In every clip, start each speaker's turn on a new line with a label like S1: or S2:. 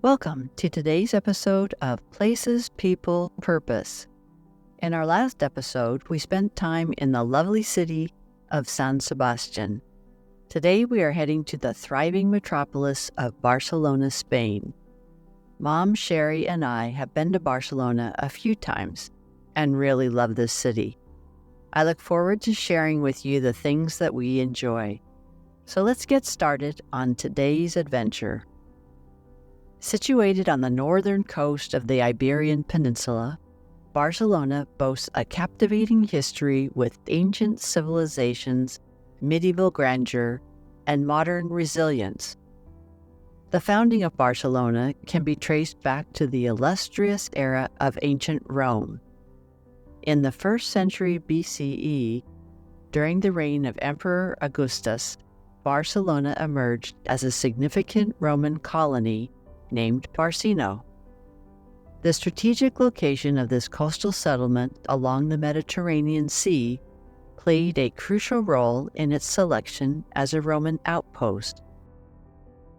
S1: Welcome to today's episode of Places, People, Purpose. In our last episode, we spent time in the lovely city of San Sebastian. Today we are heading to the thriving metropolis of Barcelona, Spain. Mom, Sherry, and I have been to Barcelona a few times and really love this city. I look forward to sharing with you the things that we enjoy. So let's get started on today's adventure. Situated on the northern coast of the Iberian Peninsula, Barcelona boasts a captivating history with ancient civilizations, medieval grandeur, and modern resilience. The founding of Barcelona can be traced back to the illustrious era of ancient Rome. In the 1st century BCE, during the reign of Emperor Augustus, Barcelona emerged as a significant Roman colony named Barcino. The strategic location of this coastal settlement along the Mediterranean Sea played a crucial role in its selection as a Roman outpost.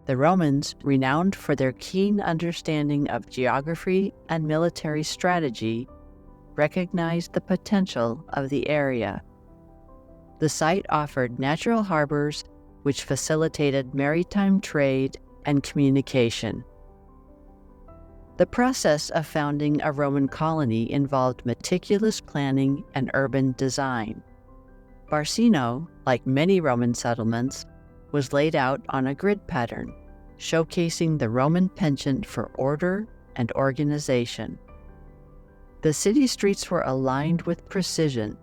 S1: The Romans, renowned for their keen understanding of geography and military strategy, recognized the potential of the area. The site offered natural harbors which facilitated maritime trade and communication. The process of founding a Roman colony involved meticulous planning and urban design. Barcino, like many Roman settlements, was laid out on a grid pattern, showcasing the Roman penchant for order and organization. The city streets were aligned with precision,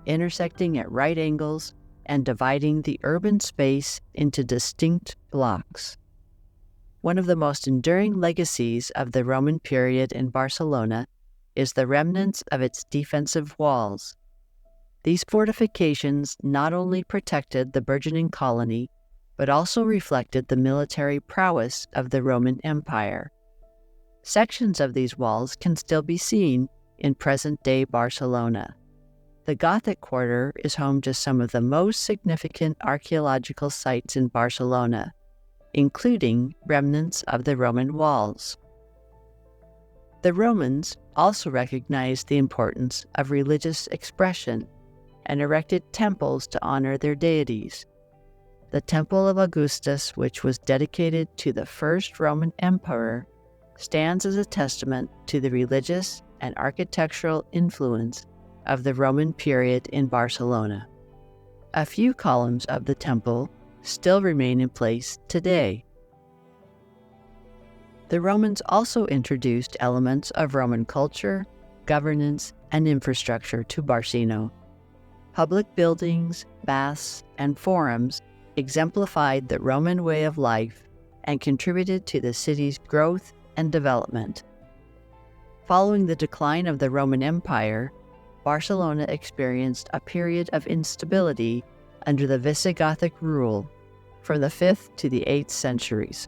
S1: intersecting at right angles and dividing the urban space into distinct blocks. One of the most enduring legacies of the Roman period in Barcelona is the remnants of its defensive walls. These fortifications not only protected the burgeoning colony, but also reflected the military prowess of the Roman Empire. Sections of these walls can still be seen in present-day Barcelona. The Gothic quarter is home to some of the most significant archaeological sites in Barcelona, including remnants of the Roman walls. The Romans also recognized the importance of religious expression and erected temples to honor their deities. The Temple of Augustus, which was dedicated to the first Roman emperor, stands as a testament to the religious and architectural influence of the Roman period in Barcelona. A few columns of the temple still remain in place today. The Romans also introduced elements of Roman culture, governance, and infrastructure to Barcino. Public buildings, baths, and forums exemplified the Roman way of life and contributed to the city's growth and development. Following the decline of the Roman Empire, Barcelona experienced a period of instability under the Visigothic rule from the 5th to the 8th centuries.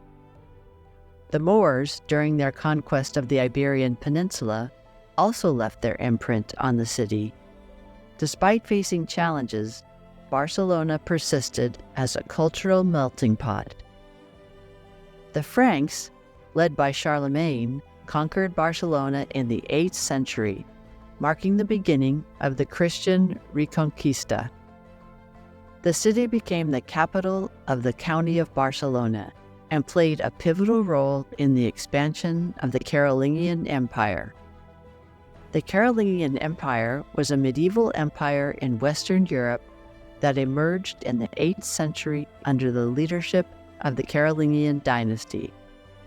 S1: The Moors, during their conquest of the Iberian Peninsula, also left their imprint on the city. Despite facing challenges, Barcelona persisted as a cultural melting pot. The Franks, led by Charlemagne, conquered Barcelona in the 8th century, marking the beginning of the Christian Reconquista. The city became the capital of the County of Barcelona and played a pivotal role in the expansion of the Carolingian Empire. The Carolingian Empire was a medieval empire in Western Europe that emerged in the 8th century under the leadership of the Carolingian dynasty,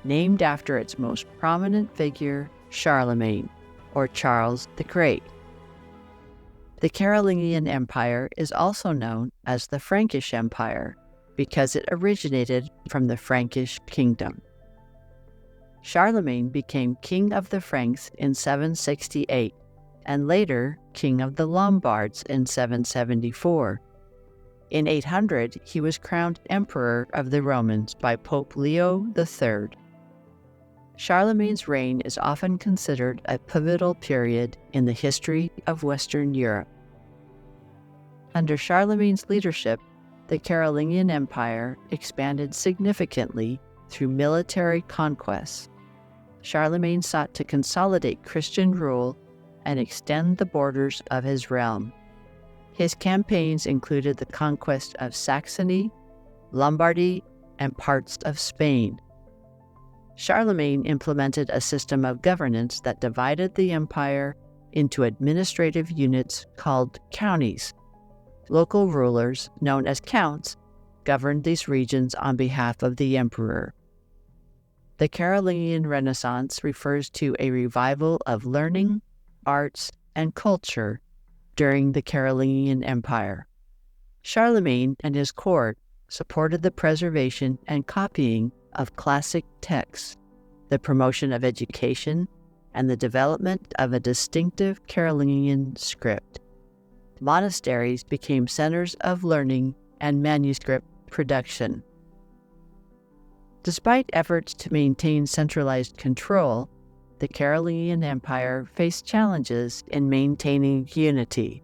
S1: named after its most prominent figure, Charlemagne, or Charles the Great. The Carolingian Empire is also known as the Frankish Empire because it originated from the Frankish kingdom. Charlemagne became king of the Franks in 768 and later king of the Lombards in 774. In 800, he was crowned emperor of the Romans by Pope Leo III. Charlemagne's reign is often considered a pivotal period in the history of Western Europe. Under Charlemagne's leadership, the Carolingian Empire expanded significantly through military conquests. Charlemagne sought to consolidate Christian rule and extend the borders of his realm. His campaigns included the conquest of Saxony, Lombardy, and parts of Spain. Charlemagne implemented a system of governance that divided the empire into administrative units called counties. Local rulers, known as counts, governed these regions on behalf of the emperor. The Carolingian Renaissance refers to a revival of learning, arts, and culture during the Carolingian Empire. Charlemagne and his court supported the preservation and copying of classic texts, the promotion of education, and the development of a distinctive Carolingian script. Monasteries became centers of learning and manuscript production. Despite efforts to maintain centralized control, the Carolingian Empire faced challenges in maintaining unity.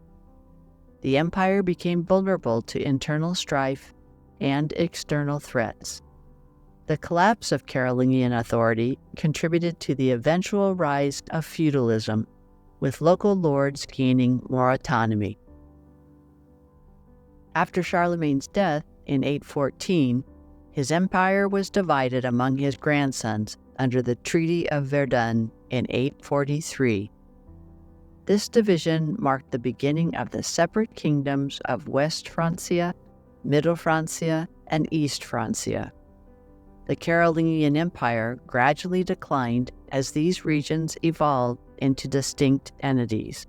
S1: The empire became vulnerable to internal strife and external threats. The collapse of Carolingian authority contributed to the eventual rise of feudalism, with local lords gaining more autonomy. After Charlemagne's death in 814, his empire was divided among his grandsons under the Treaty of Verdun in 843. This division marked the beginning of the separate kingdoms of West Francia, Middle Francia, and East Francia. The Carolingian Empire gradually declined as these regions evolved into distinct entities.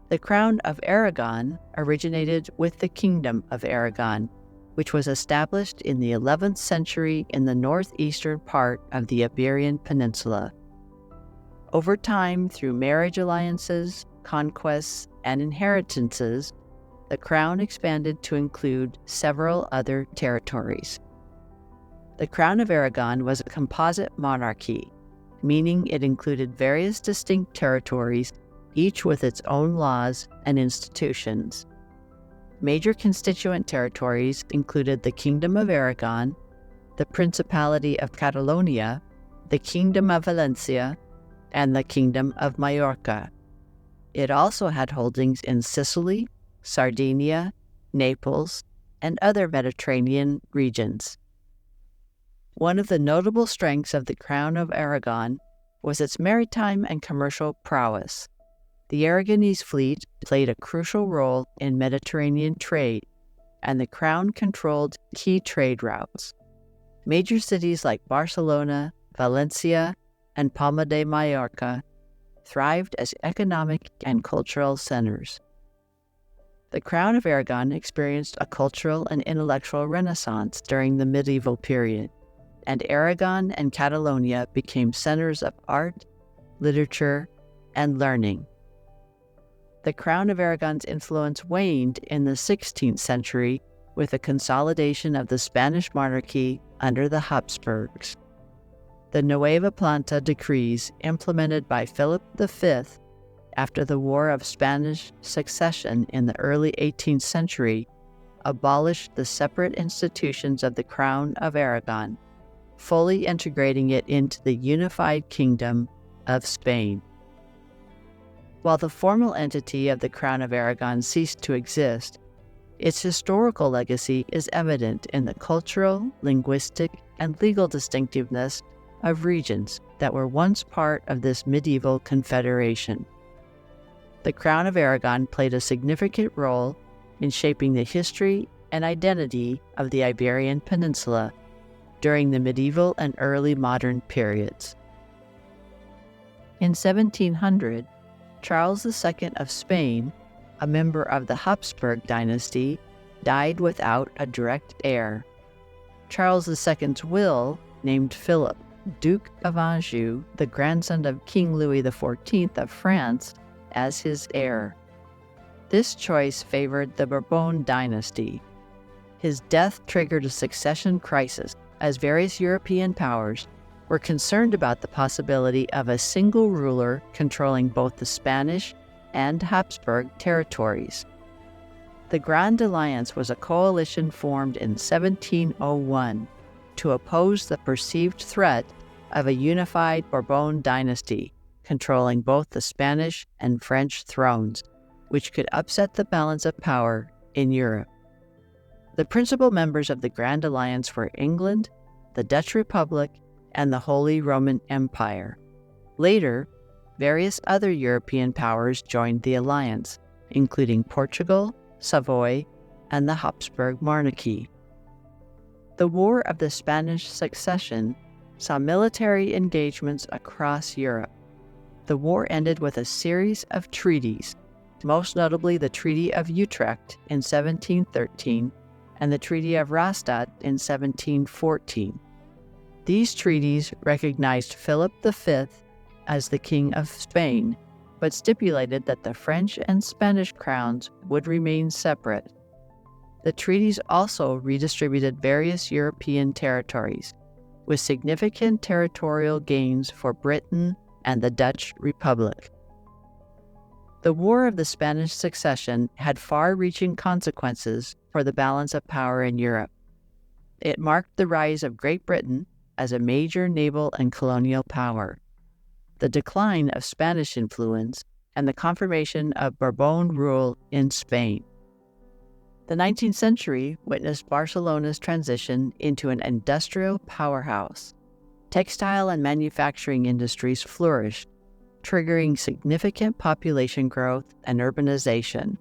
S1: The Crown of Aragon originated with the Kingdom of Aragon, which was established in the 11th century in the northeastern part of the Iberian Peninsula. Over time, through marriage alliances, conquests, and inheritances, the crown expanded to include several other territories. The Crown of Aragon was a composite monarchy, meaning it included various distinct territories, each with its own laws and institutions. Major constituent territories included the Kingdom of Aragon, the Principality of Catalonia, the Kingdom of Valencia, and the Kingdom of Majorca. It also had holdings in Sicily, Sardinia, Naples, and other Mediterranean regions. One of the notable strengths of the Crown of Aragon was its maritime and commercial prowess. The Aragonese fleet played a crucial role in Mediterranean trade, and the crown controlled key trade routes. Major cities like Barcelona, Valencia, and Palma de Mallorca thrived as economic and cultural centers. The Crown of Aragon experienced a cultural and intellectual renaissance during the medieval period, and Aragon and Catalonia became centers of art, literature, and learning. The Crown of Aragon's influence waned in the 16th century with the consolidation of the Spanish monarchy under the Habsburgs. The Nueva Planta decrees implemented by Philip V after the War of Spanish Succession in the early 18th century abolished the separate institutions of the Crown of Aragon, fully integrating it into the unified Kingdom of Spain. While the formal entity of the Crown of Aragon ceased to exist, its historical legacy is evident in the cultural, linguistic, and legal distinctiveness of regions that were once part of this medieval confederation. The Crown of Aragon played a significant role in shaping the history and identity of the Iberian Peninsula during the medieval and early modern periods. In 1700, Charles II of Spain, a member of the Habsburg dynasty, died without a direct heir. Charles II's will named Philip Duke of Anjou, the grandson of King Louis XIV of France, as his heir. This choice favored the Bourbon dynasty. His death triggered a succession crisis, as various European powers were concerned about the possibility of a single ruler controlling both the Spanish and Habsburg territories. The Grand Alliance was a coalition formed in 1701 to oppose the perceived threat of a unified Bourbon dynasty controlling both the Spanish and French thrones, which could upset the balance of power in Europe. The principal members of the Grand Alliance were England, the Dutch Republic, and the Holy Roman Empire. Later, various other European powers joined the alliance, including Portugal, Savoy, and the Habsburg monarchy. The War of the Spanish Succession saw military engagements across Europe. The war ended with a series of treaties, most notably the Treaty of Utrecht in 1713 and the Treaty of Rastatt in 1714. These treaties recognized Philip V as the King of Spain, but stipulated that the French and Spanish crowns would remain separate. The treaties also redistributed various European territories, with significant territorial gains for Britain and the Dutch Republic. The War of the Spanish Succession had far-reaching consequences for the balance of power in Europe. It marked the rise of Great Britain as a major naval and colonial power, the decline of Spanish influence, and the confirmation of Bourbon rule in Spain. The 19th century witnessed Barcelona's transition into an industrial powerhouse. Textile and manufacturing industries flourished, triggering significant population growth and urbanization.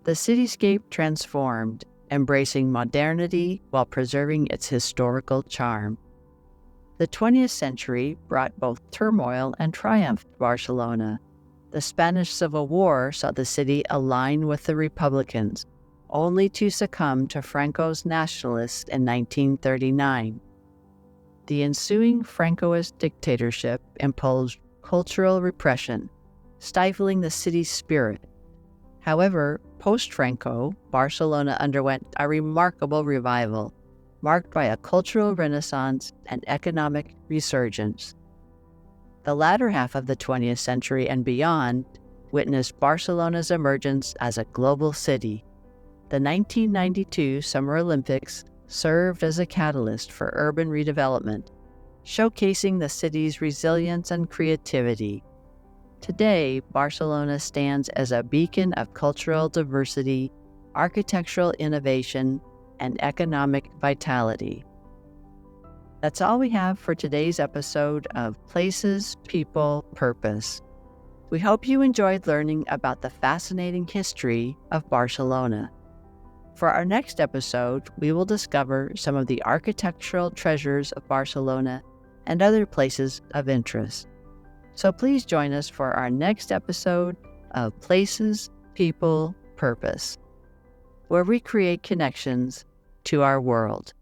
S1: The cityscape transformed, embracing modernity while preserving its historical charm. The 20th century brought both turmoil and triumph to Barcelona. The Spanish Civil War saw the city align with the Republicans, only to succumb to Franco's nationalists in 1939. The ensuing Francoist dictatorship imposed cultural repression, stifling the city's spirit. However, post-Franco, Barcelona underwent a remarkable revival, marked by a cultural renaissance and economic resurgence. The latter half of the 20th century and beyond witnessed Barcelona's emergence as a global city. The 1992 Summer Olympics served as a catalyst for urban redevelopment, showcasing the city's resilience and creativity. Today, Barcelona stands as a beacon of cultural diversity, architectural innovation, and economic vitality. That's all we have for today's episode of Places, People, Purpose. We hope you enjoyed learning about the fascinating history of Barcelona. For our next episode, we will discover some of the architectural treasures of Barcelona and other places of interest. So please join us for our next episode of Places, People, Purpose, where we create connections to our world.